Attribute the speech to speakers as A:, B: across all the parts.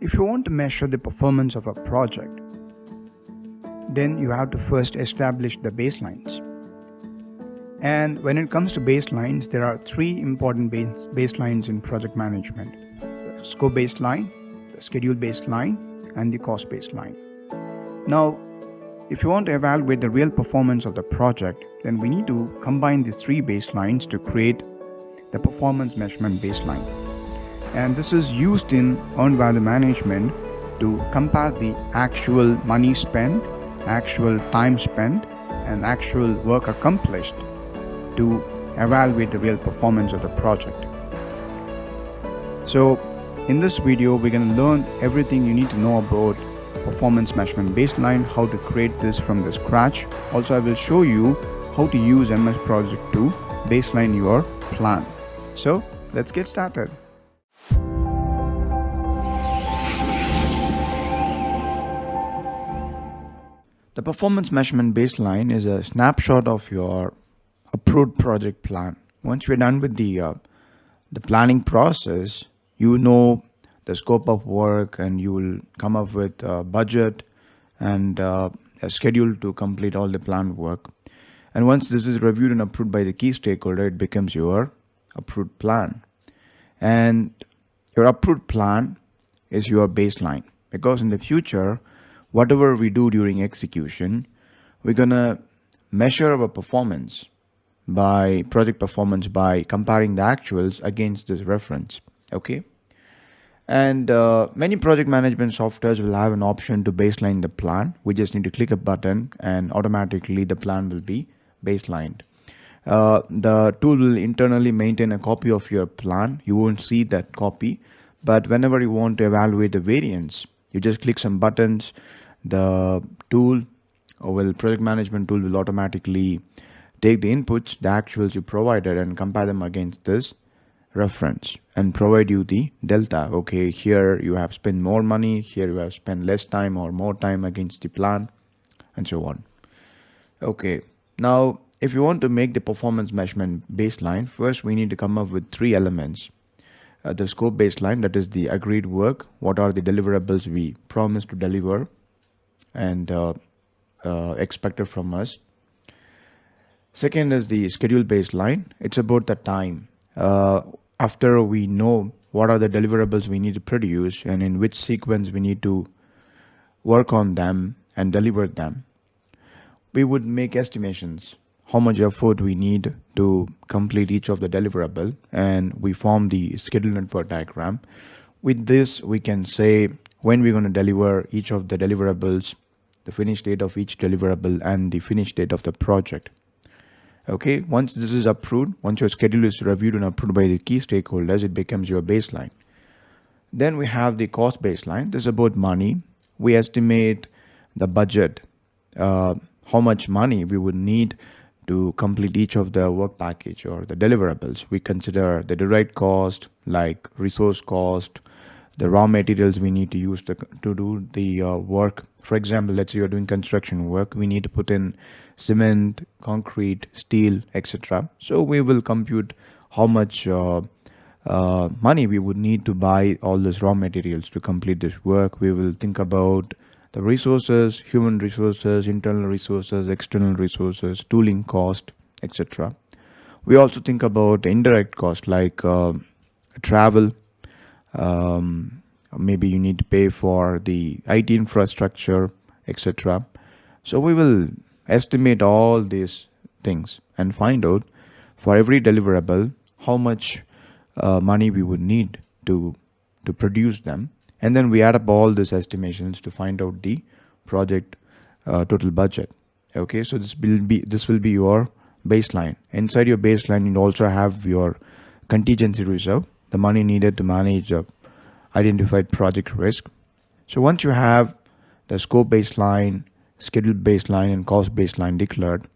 A: If you want to measure the performance of a project, then you have to first establish the baselines. And when it comes to baselines, there are three important baselines in project management: the scope baseline, the schedule baseline, and the cost baseline. Now, if you want to evaluate the real performance of the project, then we need to combine these three baselines to create the performance measurement baseline. And this is used in earned value management to compare the actual money spent, actual time spent, and actual work accomplished to evaluate the real performance of the project. So in this video, we're going to learn everything you need to know about performance measurement baseline, how to create this from the scratch. Also, I will show you how to use MS Project to baseline your plan. So let's get started. The performance measurement baseline is a snapshot of your approved project plan. Once you're done with the planning process, you know the scope of work and you will come up with a budget and a schedule to complete all the planned work. And once this is reviewed and approved by the key stakeholder, it becomes your approved plan. And your approved plan is your baseline, because in the future, whatever we do during execution, we're gonna measure our performance by project performance by comparing the actuals against this reference. Okay. And many project management softwares will have an option to baseline the plan. We just need to click a button and automatically the plan will be baselined. The tool will internally maintain a copy of your plan. You won't see that copy, but whenever you want to evaluate the variance, you just click some buttons. The project management tool will automatically take the inputs, the actuals you provided, and compare them against this reference and provide you the delta. Okay, here you have spent more money, here you have spent less time or more time against the plan, and so on. Okay, now if you want to make the performance measurement baseline, first we need to come up with three elements. The scope baseline, that is the agreed work, what are the deliverables we promised to deliver and expected from us. Second is the schedule baseline. It's about the time. After we know what are the deliverables we need to produce and in which sequence we need to work on them and deliver them, we would make estimations how much effort we need to complete each of the deliverable, and we form the schedule network diagram. With this, we can say when we're going to deliver each of the deliverables, the finish date of each deliverable, and the finish date of the project. Okay, once this is approved, once your schedule is reviewed and approved by the key stakeholders, it becomes your baseline. Then we have the cost baseline. This is about money. We estimate the budget, how much money we would need to complete each of the work package or the deliverables. We consider the direct cost, like resource cost, the raw materials we need to use to do the work. For example, let's say you're doing construction work, we need to put in cement, concrete, steel, etc. So we will compute how much money we would need to buy all these raw materials to complete this work. We will think about the resources, human resources, internal resources, external resources, tooling cost, etc. We also think about indirect cost like travel. Maybe you need to pay for the IT infrastructure, etc. So we will estimate all these things and find out for every deliverable how much money we would need to produce them, and then we add up all these estimations to find out the project total budget. Okay, so this will be your baseline. Inside your baseline, you also have your contingency reserve, the money needed to manage identified project risk. So once you have the scope baseline, schedule baseline, and cost baseline declared,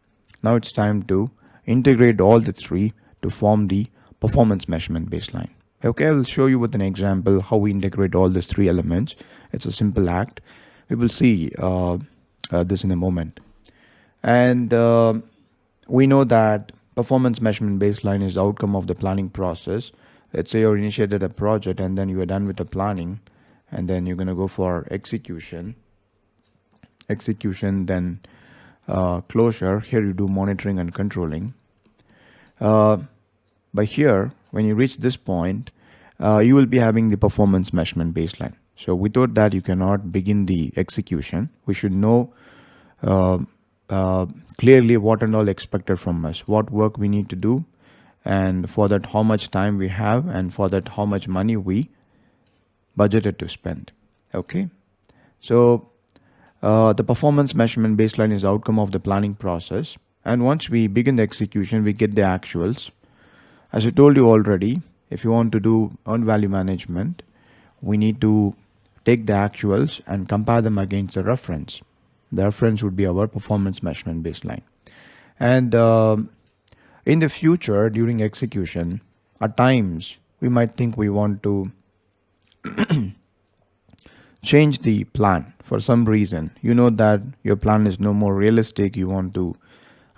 A: now it's time to integrate all the three to form the performance measurement baseline. Okay, I will show you with an example how we integrate all these three elements. It's a simple act. We will see this in a moment. And we know that performance measurement baseline is the outcome of the planning process. Let's say you initiated a project and then you are done with the planning, and then you're going to go for execution, then closure. Here you do monitoring and controlling. By here, when you reach this point, you will be having the performance measurement baseline. So without that, you cannot begin the execution. We should know clearly what and all expected from us, what work we need to do, and for that how much time we have, and for that how much money we budgeted to spend. Okay, so the performance measurement baseline is the outcome of the planning process, and once we begin the execution, we get the actuals. As I told you already, if you want to do earned value management, we need to take the actuals and compare them against the reference. The reference would be our performance measurement baseline. And in the future, during execution, at times we might think we want to change the plan for some reason. You know that your plan is no more realistic. You want to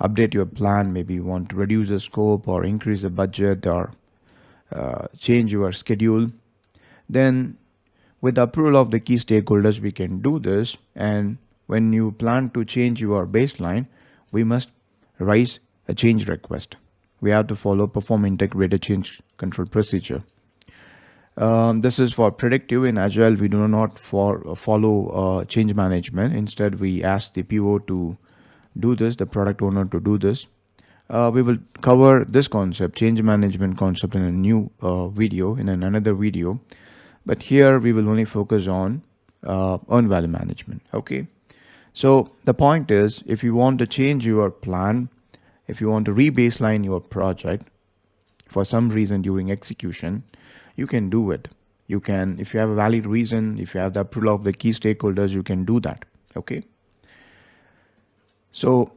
A: update your plan. Maybe you want to reduce the scope or increase the budget or change your schedule. Then with the approval of the key stakeholders, we can do this. And when you plan to change your baseline, we must raise a change request. We have to follow perform integrated change control procedure. This is for predictive. In Agile, we do not follow change management. Instead, we ask the PO to do this, the product owner to do this. We will cover this concept, change management concept, in a new video, in another video. But here we will only focus on earned value management. Okay. So the point is, if you want to change your plan, if you want to re-baseline your project for some reason during execution, you can do it. You can, if you have a valid reason, if you have the approval of the key stakeholders, you can do that. Okay. So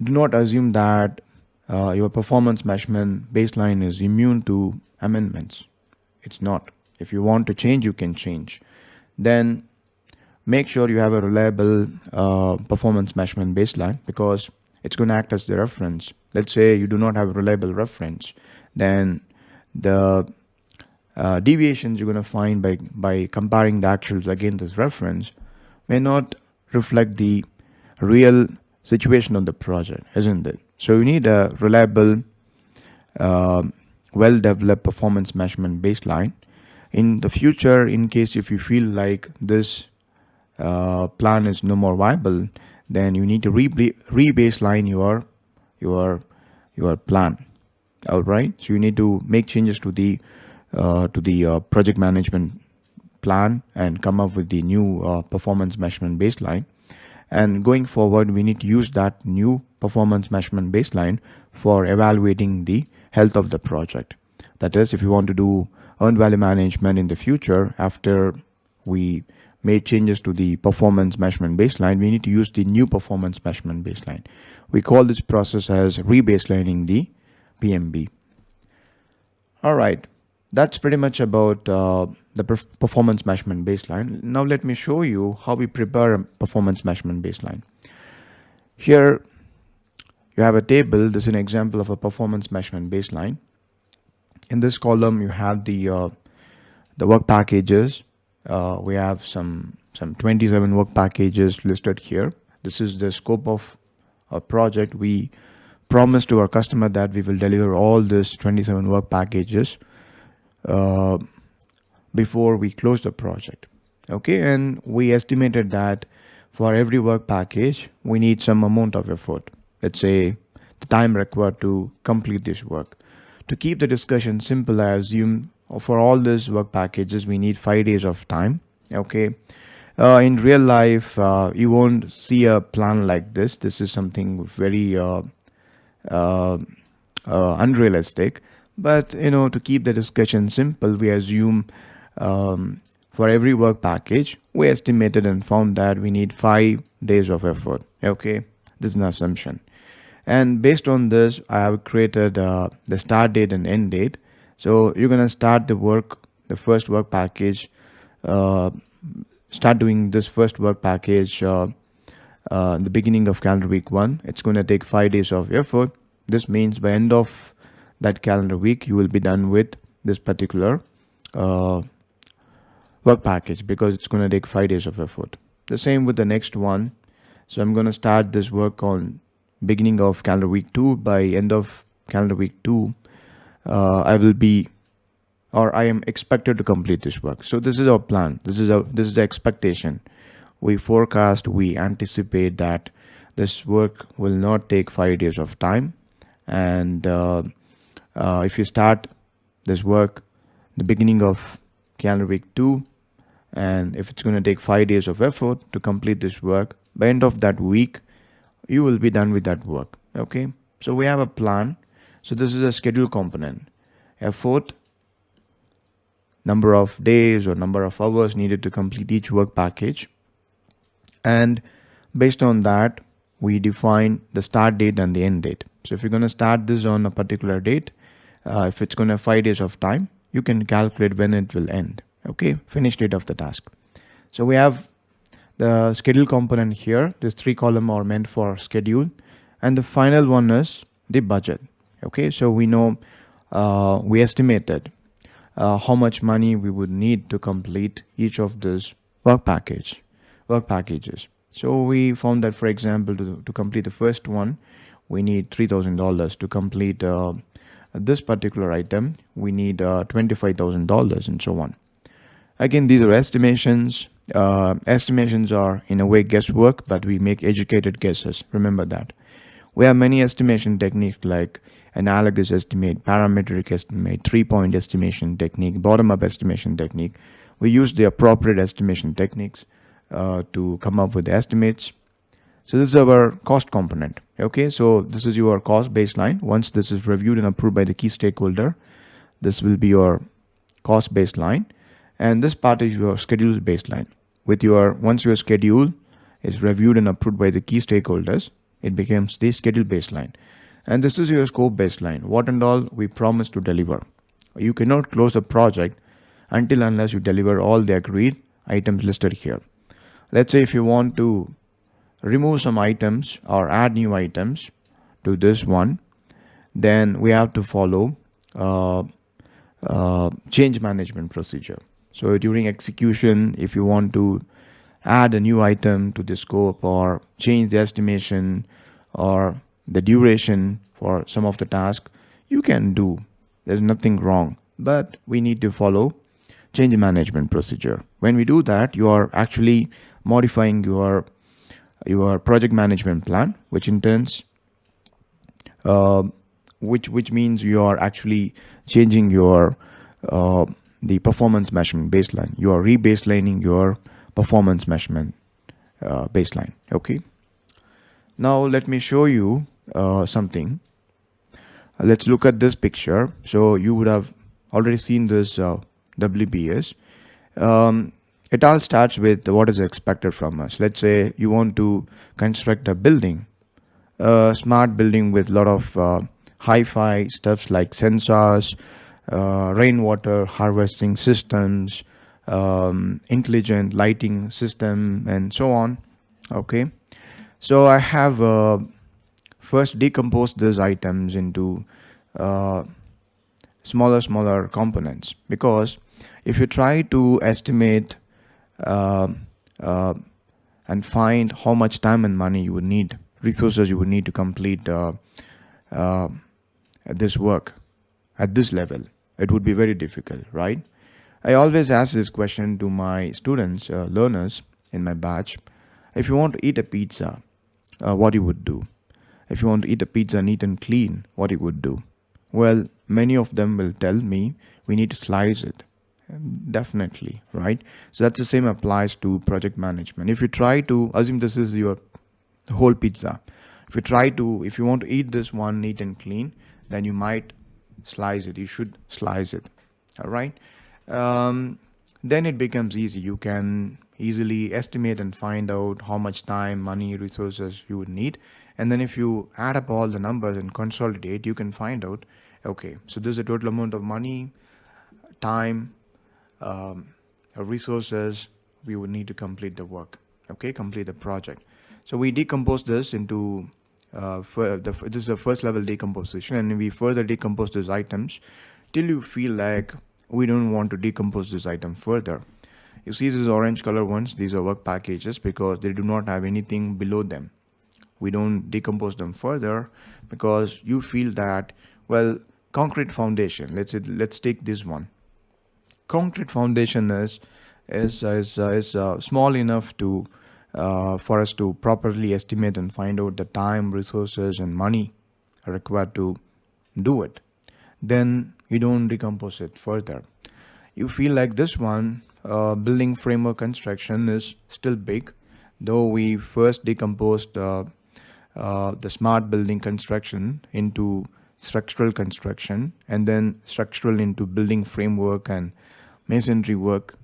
A: do not assume that your performance measurement baseline is immune to amendments. It's not. If you want to change, you can change. Then make sure you have a reliable performance measurement baseline, because it's going to act as the reference. Let's say you do not have a reliable reference, then the deviations you're going to find by comparing the actuals against this reference may not reflect the real situation of the project, isn't it? So you need a reliable, well-developed performance measurement baseline. In the future, in case if you feel like this plan is no more viable, then you need to re-baseline your plan. All right. So you need to make changes to the project management plan and come up with the new performance measurement baseline. And going forward, we need to use that new performance measurement baseline for evaluating the health of the project. That is, if you want to do earned value management in the future, after we made changes to the performance measurement baseline, we need to use the new performance measurement baseline. We call this process as rebaselining the PMB. All right, that's pretty much about the performance measurement baseline. Now let me show you how we prepare a performance measurement baseline. Here you have a table. This is an example of a performance measurement baseline. In this column, you have the work packages. We have some 27 work packages listed here. This is the scope of a project. We promised to our customer that we will deliver all this 27 work packages before we close the project. Okay, and we estimated that for every work package, we need some amount of effort. Let's say the time required to complete this work. To keep the discussion simple, I assume for all these work packages, we need 5 days of time. Okay. In real life, you won't see a plan like this. This is something very unrealistic. But, to keep the discussion simple, we assume for every work package, we estimated and found that we need 5 days of effort. Okay. This is an assumption. And based on this, I have created the start date and end date. So you're going to start the first work package, start doing this first work package the beginning of calendar week 1. It's going to take 5 days of effort. This means by end of that calendar week, you will be done with this particular work package because it's going to take 5 days of effort. The same with the next one. So I'm going to start this work on beginning of calendar week 2. By end of calendar week 2, I will be, or I am expected to complete this work. So this is our plan. This is the expectation. We forecast, we anticipate that this work will not take 5 days of time. And if you start this work the beginning of calendar week 2, and if it's going to take 5 days of effort to complete this work, by end of that week, you will be done with that work. Okay. So we have a plan. So this is a schedule component. Effort, number of days or number of hours needed to complete each work package. And based on that, we define the start date and the end date. So if you're going to start this on a particular date, if it's going to have 5 days of time, you can calculate when it will end. Okay, finish date of the task. So we have the schedule component here. These 3 columns are meant for schedule, and the final one is the budget. Okay, so we know we estimated how much money we would need to complete each of these work packages. So we found that, for example, to complete the first one, we need $3,000. To complete this particular item, we need $25,000, and so on. Again, these are estimations. Estimations are in a way guesswork, but we make educated guesses. Remember that. We have many estimation techniques like analogous estimate, parametric estimate, 3-point estimation technique, bottom-up estimation technique. We use the appropriate estimation techniques to come up with the estimates. So this is our cost component. Okay, so this is your cost baseline. Once this is reviewed and approved by the key stakeholder, this will be your cost baseline. And this part is your schedule baseline. Once your schedule is reviewed and approved by the key stakeholders, it becomes the schedule baseline. And this is your scope baseline. What and all we promise to deliver. You cannot close a project unless you deliver all the agreed items listed here. Let's say if you want to remove some items or add new items to this one, then we have to follow change management procedure. So during execution, if you want to add a new item to the scope or change the estimation or the duration for some of the tasks, you can do. There's nothing wrong, but we need to follow change management procedure. When we do that, you are actually modifying your project management plan, which in turns, which means you are actually changing your the performance measurement baseline. You are rebaselining your performance measurement baseline. Okay. Now let me show you something. Let's look at this picture. So you would have already seen this WBS. It all starts with what is expected from us. Let's say you want to construct a building, a smart building with a lot of hi-fi stuffs like sensors, rainwater harvesting systems, intelligent lighting system, and so on. Okay, so I have first decomposed these items into smaller components, because if you try to estimate and find how much time and money you would need, resources you would need to complete this work at this level, it would be very difficult, right? I always ask this question to my students, learners in my batch. If you want to eat a pizza, what you would do? If you want to eat a pizza neat and clean, what you would do? Well, many of them will tell me we need to slice it. Definitely, right? So that's the same applies to project management. If you try to assume this is your whole pizza, if you want to eat this one neat and clean, then you might slice it. You should slice it. All right. Then it becomes easy. You can easily estimate and find out how much time, money, resources you would need. And then if you add up all the numbers and consolidate, you can find out, okay, so this is the total amount of money, time, resources we would need to complete the work, okay, complete the project. So we decompose this into, this is the first level decomposition, and we further decompose these items till you feel like we don't want to decompose this item further. You see these orange color ones, these are work packages because they do not have anything below them. We don't decompose them further because you feel that, well, concrete foundation, let's take this one. Concrete foundation is small enough to for us to properly estimate and find out the time, resources, and money required to do it. Then you don't decompose it further. You feel like this one, building framework construction, is still big, though we first decomposed the smart building construction into structural construction, and then structural into building framework and masonry work.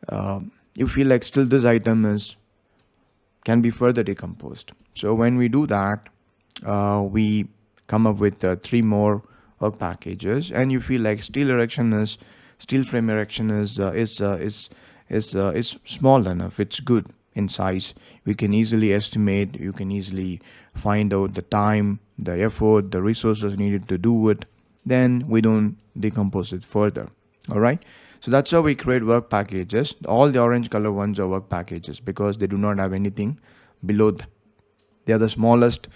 A: uh, you feel like still this item is can be further decomposed. So when we do that, we come up with three more work packages, and you feel like steel frame erection is small enough. It's good in size. We can easily estimate. You can easily find out the time, the effort, the resources needed to do it. Then we don't decompose it further. All right. So that's how we create work packages. All the orange color ones are work packages because they do not have anything below them. They are the smallest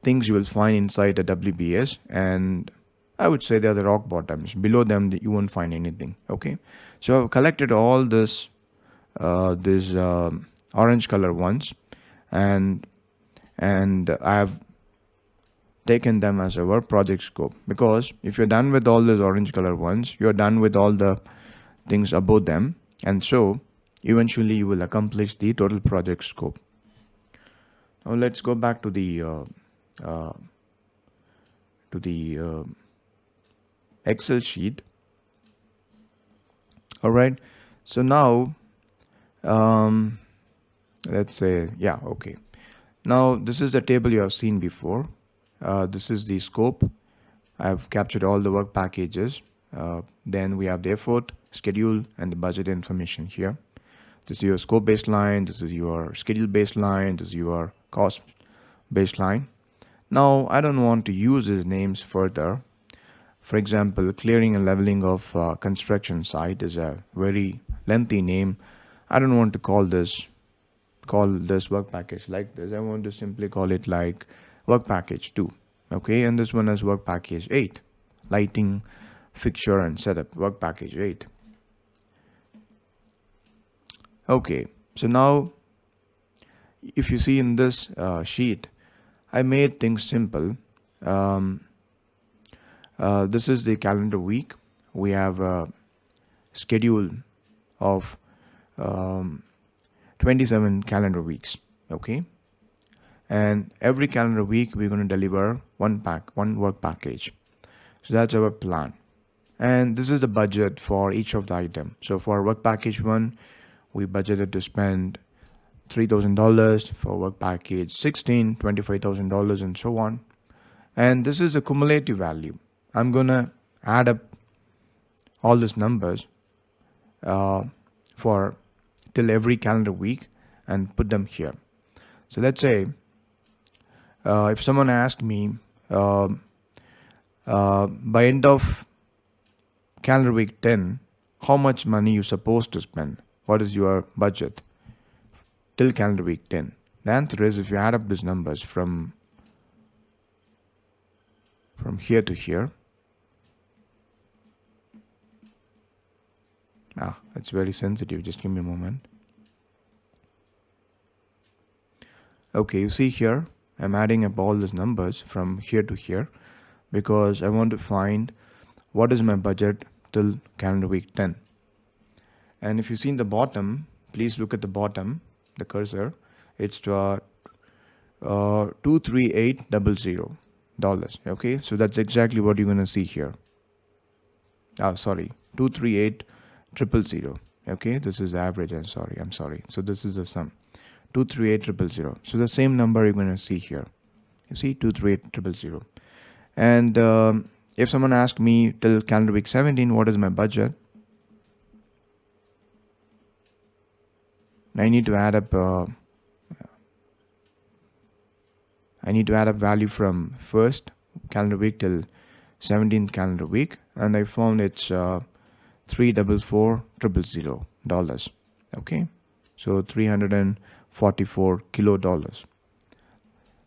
A: things you will find inside a WBS, and I would say they are the rock bottoms. Below them, you won't find anything. Okay, so I've collected all these orange color ones, and I have taken them as a work project scope, because if you're done with all these orange color ones, you're done with all the things above them, and so eventually you will accomplish the total project scope. Now let's go back to the uh, Excel sheet. All right. So now, let's say, yeah, okay. Now this is the table you have seen before. This is the scope. I've captured all the work packages. Then we have the effort, schedule, and the budget information here. This is your scope baseline. This is your schedule baseline. This is your cost baseline. Now, I don't want to use these names further. For example, clearing and leveling of construction site is a very lengthy name. I don't want to call this work package like this. I want to simply call it like work package 2. Okay, and this one is work package 8. Lighting, fixture, and setup, work package 8. Okay, so now if you see in this sheet, I made things simple. This is the calendar week. We have a schedule of 27 calendar weeks. Okay, and every calendar week we're going to deliver one work package. So that's our plan, and this is the budget for each of the item. So for work package 1, we budgeted to spend $3,000. For work package 16, $25,000, and so on. And this is the cumulative value. I'm gonna add up all these numbers for till every calendar week and put them here. So let's say if someone asked me by end of calendar week 10, how much money you're supposed to spend? What is your budget till calendar week 10? The answer is, if you add up these numbers from here to here, it's very sensitive. Just give me a moment. Okay, you see here, I'm adding up all these numbers from here to here because I want to find what is my budget till calendar week 10. And if you see in the bottom, please look at the bottom, the cursor. It's $23800. Okay, so that's exactly what you're gonna see here. Sorry, 238,000. Okay, this is average. I'm sorry. So this is the sum, 238,000. So the same number you're gonna see here. You see, 238,000. And if someone asked me till calendar week 17, what is my budget? I need to add up value from first calendar week till 17th calendar week, and I found it's $344,000. Okay, so $344 kilo.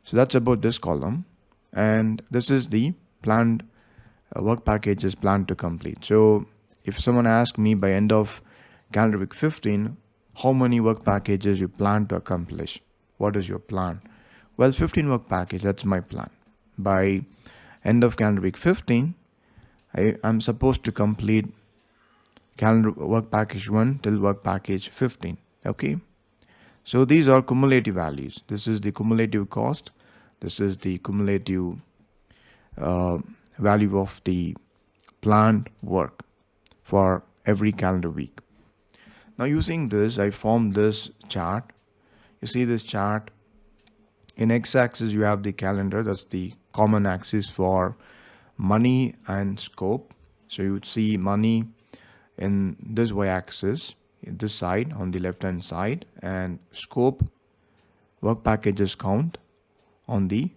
A: So that's about this column, and this is the planned work packages planned to complete. So if someone asks me by end of calendar week 15, how many work packages you plan to accomplish? What is your plan? Well, 15 work package, that's my plan. By end of calendar week 15, I'm supposed to complete calendar work package 1 till work package 15. Okay. So these are cumulative values. This is the cumulative cost. This is the cumulative value of the planned work for every calendar week. Now using this, I formed this chart. You see this chart. In x-axis, you have the calendar. That's the common axis for money and scope. So you would see money in this y-axis, this side on the left-hand side, and scope, work packages count on the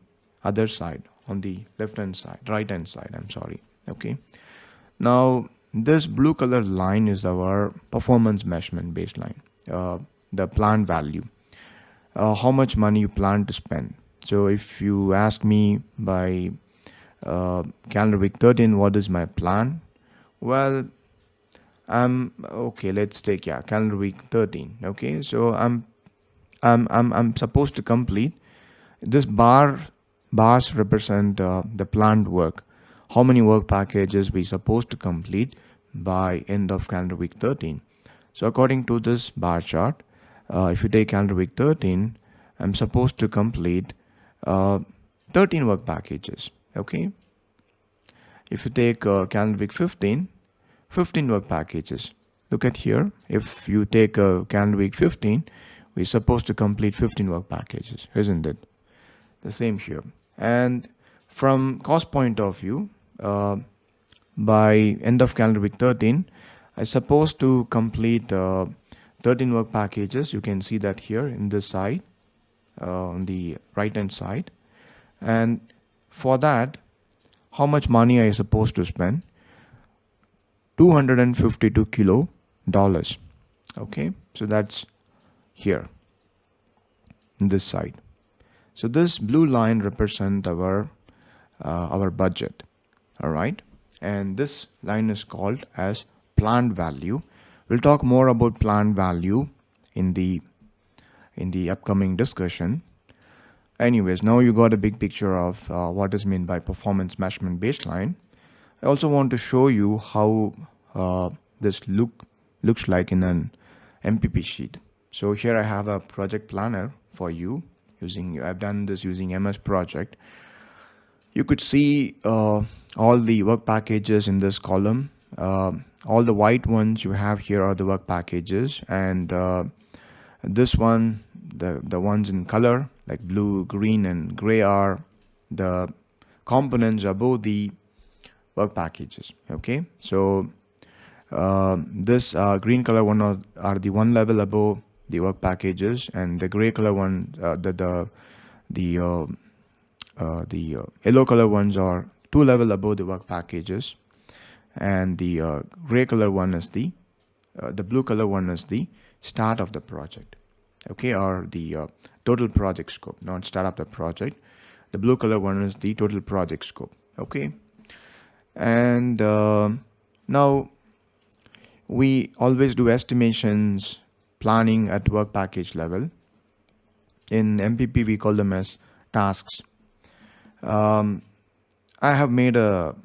A: other side, on the left-hand side, right-hand side, I'm sorry. Okay. Now, this blue color line is our performance measurement baseline, the planned value. How much money you plan to spend. So if you ask me by calendar week 13, what is my plan? Well, okay, let's take calendar week 13. Okay, so I'm supposed to complete this bars represent the planned work. How many work packages we supposed to complete by end of calendar week 13. So according to this bar chart, if you take calendar week 13, I'm supposed to complete 13 work packages. Okay. If you take calendar week 15, 15 work packages. Look at here. If you take calendar week 15, we're supposed to complete 15 work packages, isn't it? The same here. And from cost point of view, by end of calendar week 13, I supposed to complete 13 work packages. You can see that here in this side, on the right hand side. And for that, how much money are you supposed to spend? $252 kilo. Okay, so that's here in this side. So this blue line represents our budget. All right, and this line is called as planned value. We'll talk more about planned value in the upcoming discussion. Anyways, now you got a big picture of what is meant by performance measurement baseline. I also want to show you how this looks like in an MPP sheet. So here I have a project planner for you I've done this using MS Project. You could see all the work packages in this column. All the white ones you have here are the work packages, and this one, the ones in color like blue, green, and gray are the components above the work packages. Okay, so this green color one are the one level above the work packages, and the gray color one, the yellow color ones are two level above the work packages, and the gray color one is the blue color one is the start of the project. Okay, or the total project scope, not start of the project. The blue color one is the total project scope. Okay, and now we always do estimations, planning at work package level. In MPP, we call them as tasks. I have made a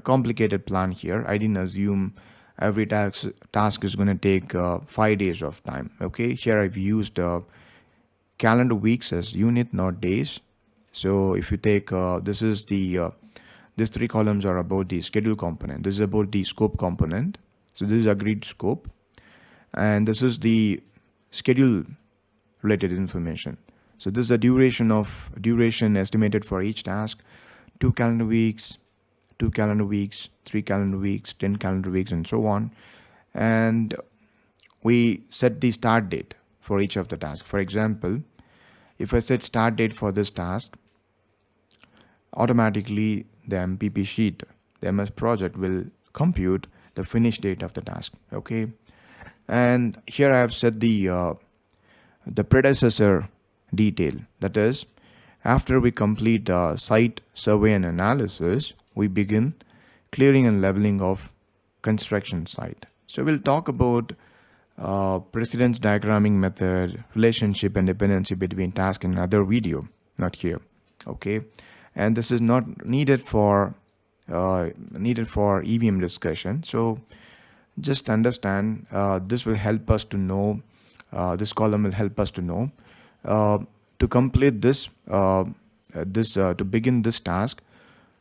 A: complicated plan here. I didn't assume every task is going to take 5 days of time. Okay, here I've used calendar weeks as unit, not days. So if you take this is the these three columns are about the schedule component. This is about the scope component. So this is agreed scope, and this is the schedule related information. So this is the duration estimated for each task: 2 calendar weeks, 2 calendar weeks, 3 calendar weeks, 10 calendar weeks, and so on. And we set the start date for each of the tasks. For example, if I set start date for this task, automatically the MPP sheet, the MS project will compute the finish date of the task. Okay, and here I have set the predecessor detail. That is, after we complete site survey and analysis, we begin clearing and leveling of construction site. So we'll talk about precedence diagramming method, relationship and dependency between task in another video, not here. Okay, and this is not needed for EVM discussion. So just understand, this will help us to know, this column will help us to know to complete this to begin this task,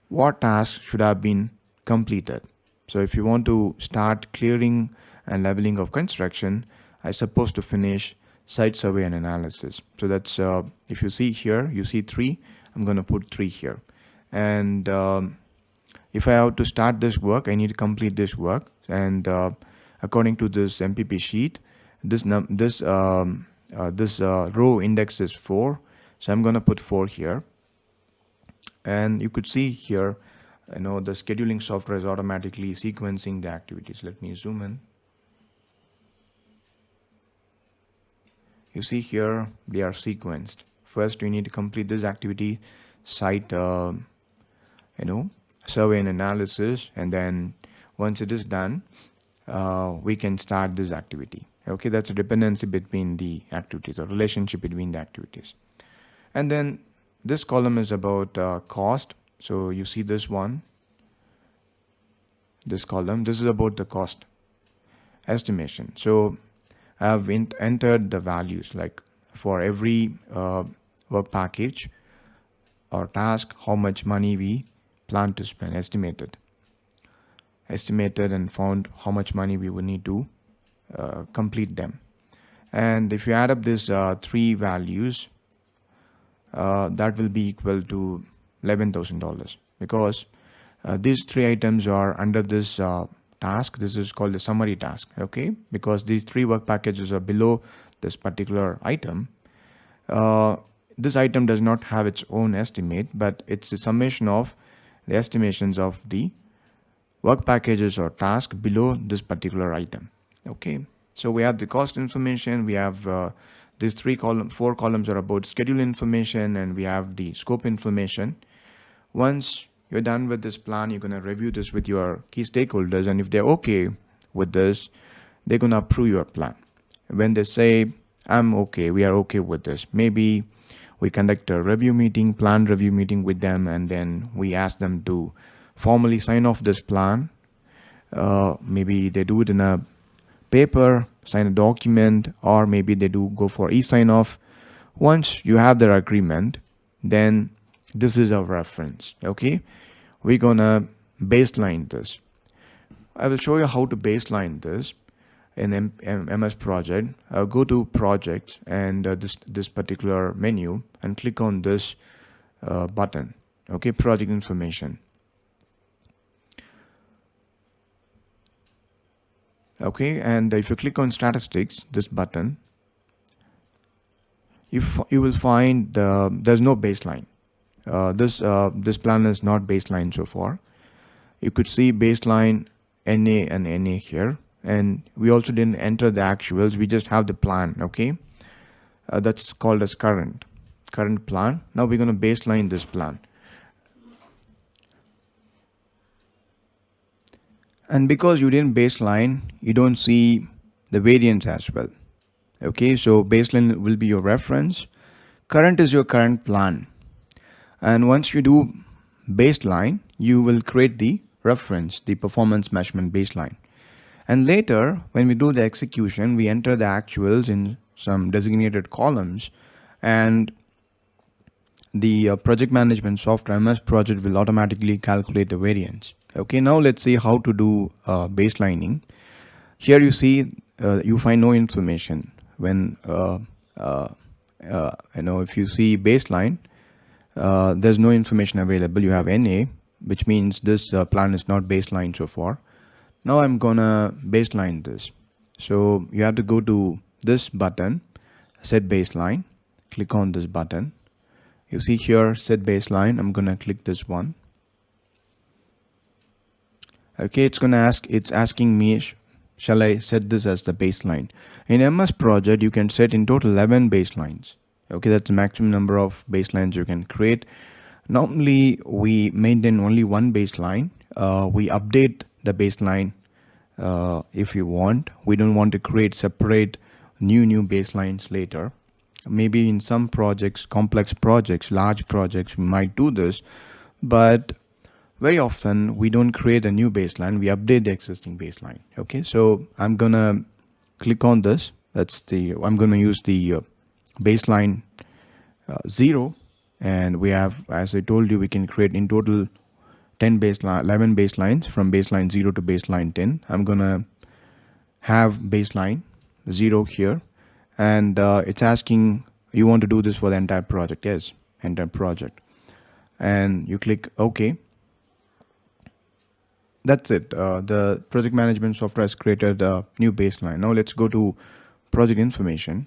A: what tasks should have been completed. So if you want to start clearing and leveling of construction, I suppose to finish site survey and analysis. So that's if you see here, you see 3, I'm going to put 3 here. And if I have to start this work, I need to complete this work. And according to this MPP sheet, this row index is 4. So I'm going to put 4 here. And you could see here, the scheduling software is automatically sequencing the activities. Let me zoom in. You see here, they are sequenced. First, we need to complete this activity, site, survey and analysis. And then once it is done, we can start this activity. Okay, that's a dependency between the activities, or relationship between the activities. And then this column is about cost. So you see this one, this column, this is about the cost estimation. So I have entered the values, like for every work package or task, how much money we plan to spend, estimated and found how much money we would need to complete them. And if you add up these 3 values, that will be equal to $11,000, because these 3 items are under this task. This is called the summary task. Okay, because these 3 work packages are below this particular item. This item does not have its own estimate, but it's the summation of the estimations of the work packages or task below this particular item. Okay, so we have the cost information, we have these 4 columns are about schedule information, and we have the scope information. Once you're done with this plan, you're going to review this with your key stakeholders, and if they're okay with this, they're going to approve your plan. When they say, I'm okay, we are okay with this, maybe we conduct a plan review meeting with them, and then we ask them to formally sign off this plan. Maybe they do it in a paper, sign a document, or maybe they do go for e-sign off. Once you have their agreement, then this is our reference. Okay, we're gonna baseline this. I will show you how to baseline this in MS Project. Go to projects and this particular menu and click on this button. Okay, project information. Okay, and if you click on statistics, this button, you will find there's no baseline. This plan is not baseline so far. You could see baseline NA and NA here, and we also didn't enter the actuals. We just have the plan. Okay, that's called as current plan. Now we're going to baseline this plan. And because you didn't baseline, you don't see the variance as well. Okay, so baseline will be your reference. Current is your current plan. And once you do baseline, you will create the reference, the performance measurement baseline. And later, when we do the execution, we enter the actuals in some designated columns, and the project management software MS Project will automatically calculate the variance. Okay, now let's see how to do baselining. Here you see you find no information. When if you see baseline, there's no information available. You have NA, which means this plan is not baseline so far. Now I'm gonna baseline this. So you have to go to this button, set baseline. Click on this button. You see here set baseline. I'm gonna click this one. Okay, it's asking me, shall I set this as the baseline? In MS project, you can set in total 11 baselines. Okay, that's the maximum number of baselines you can create. Normally, we maintain only one baseline. We update the baseline if you want. We don't want to create separate new baselines later. Maybe in some projects, complex projects, large projects, we might do this, but very often we don't create a new baseline, we update the existing baseline. Okay, so I'm gonna click on this. I'm gonna use the baseline 0, and we have, as I told you, we can create in total 11 baselines from baseline 0 to baseline 10. I'm gonna have baseline 0 here, and it's asking, you want to do this for the entire project? Yes, entire project. And you click OK. That's it. The project management software has created a new baseline. Now let's go to project information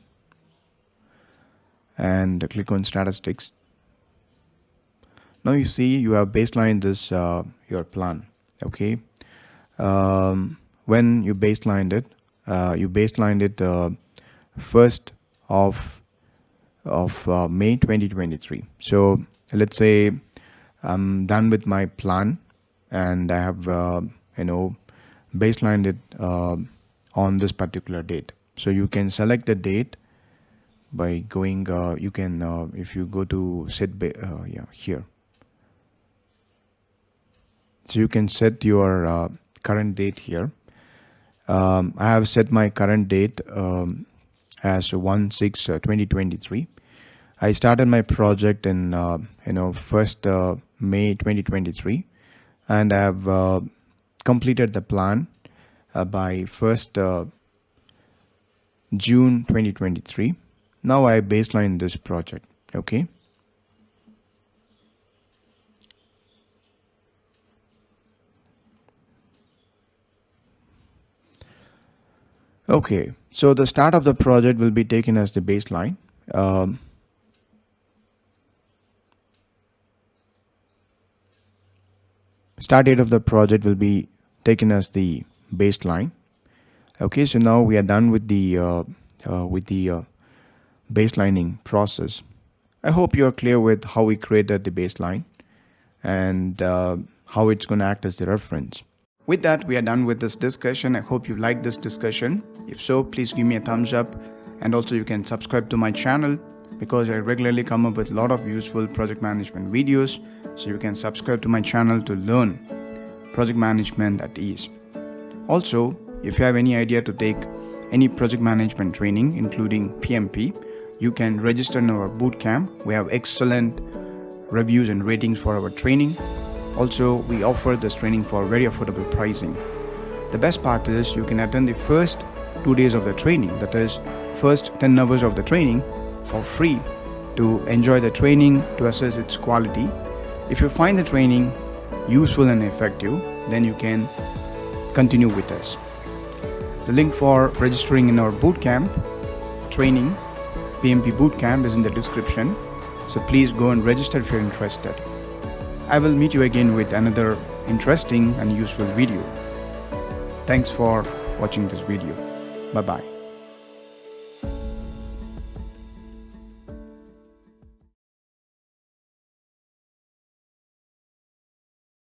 A: and click on statistics. Now you see you have baselined this your plan. Okay. When you baselined it, first of May 2023. So let's say I'm done with my plan, and I have baselined it on this particular date. So you can select the date by going. You can if you go to set here. So you can set your current date here. I have set my current date as 1/6/2023. I started my project in 1st May 2023, and I have completed the plan by 1st June 2023. Now I baseline this project. Okay. Okay, so the start of the project will be taken as the baseline. Start date of the project will be taken as the baseline. Okay, so now we are done with the baselining process. I hope you are clear with how we created the baseline and how it's going to act as the reference. With that, we are done with this discussion. I hope you liked this discussion. If so, please give me a thumbs up, and also you can subscribe to my channel because I regularly come up with a lot of useful project management videos. So you can subscribe to my channel to learn project management at ease. Also, if you have any idea to take any project management training, including PMP, you can register in our bootcamp. We have excellent reviews and ratings for our training. Also, we offer this training for very affordable pricing. The best part is you can attend the first 2 days of the training, that is first 10 hours of the training, for free to enjoy the training, to assess its quality. If you find the training useful and effective, then you can continue with us. The link for registering in our bootcamp training, PMP Bootcamp, is in the description. So please go and register if you're interested. I will meet you again with another interesting and useful video. Thanks for watching this video. Bye-bye.